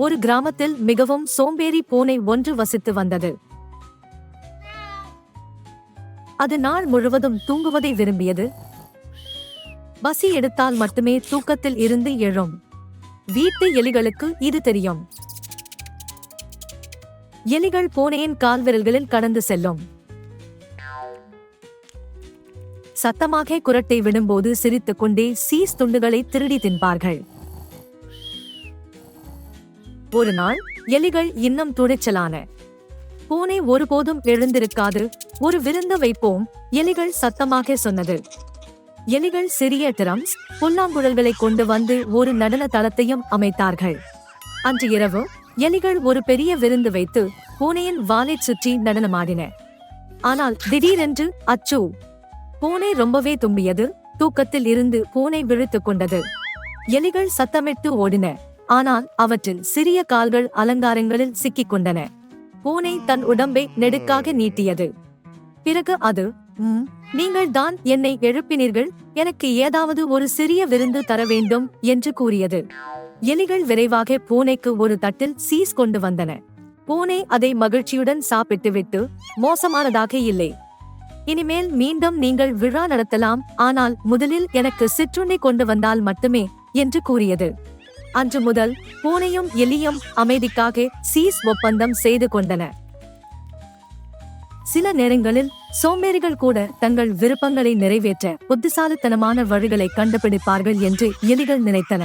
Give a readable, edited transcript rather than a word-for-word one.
ஒரு கிராமத்தில் மிகவும் சோம்பேறி பூனை ஒன்று வசித்து வந்தது. அது நாள் முழுவதும் தூங்குவதை விரும்பியது. பசி எடுத்தால் மட்டுமே தூக்கத்தில் இருந்து எழும். வீட்டு எலிகளுக்கு இது தெரியும். எலிகள் பூனையின் கால்விரல்களில் கடந்து செல்லும். சத்தமாக குரட்டை விடும்போது சிரித்துக் கொண்டே சீஸ் துண்டுகளை திருடி தின்பார்கள். ஒரு நாள் எலிகள் இன்னும் துணிச்சலான. பூனை ஒருபோதும் எழுந்திருக்காது. ஒரு விருந்து வைப்போம், எலிகள் சத்தமாக சொன்னது. எலிகள் சிறிய ட்ரம்ஸ், புல்லாங்குழல்களை கொண்டு வந்து ஒரு நடன தளத்தையும் அமைத்தார்கள். அன்று இரவு எலிகள் ஒரு பெரிய விருந்து வைத்து பூனையின் வாலைச் சுற்றி நடனமாடின. ஆனால் திடீரென்று அச்சோ! பூனை ரொம்பவே தும்பியது. தூக்கத்தில் இருந்து பூனை விழித்துக் கொண்டது. எலிகள் சத்தமிட்டு ஓடின. ஆனால் அவற்றில் சிறிய கால்கள் அலங்காரங்களில் சிக்கிக் கொண்டன. பூனை தன் உடம்பை நெடுக்காக நீட்டியது. பிறகு அது, நீங்கள் தான் என்னை எழுப்பினீர்கள், எனக்கு ஏதாவது ஒரு சிறிய விருந்து தர வேண்டும் என்று கூறியது. எலிகள் விரைவாக பூனைக்கு ஒரு தட்டில் சீஸ் கொண்டு வந்தன. பூனை அதை மகிழ்ச்சியுடன் சாப்பிட்டுவிட்டு, மோசமானதாக இல்லை, இனிமேல் மீண்டும் நீங்கள் விழா நடத்தலாம், ஆனால் முதலில் எனக்கு சிற்றுண்டி கொண்டு வந்தால் மட்டுமே என்று கூறியது. அன்று முதல் பூனையும் எலியும் அமைதிக்காக சீஸ் ஒப்பந்தம் செய்து கொண்டன. சில நேரங்களில் சோம்பேறிகள் கூட தங்கள் விருப்பங்களை நிறைவேற்ற புத்திசாலித்தனமான வழிகளை கண்டுபிடிப்பார்கள் என்று எலிகள் நினைத்தன.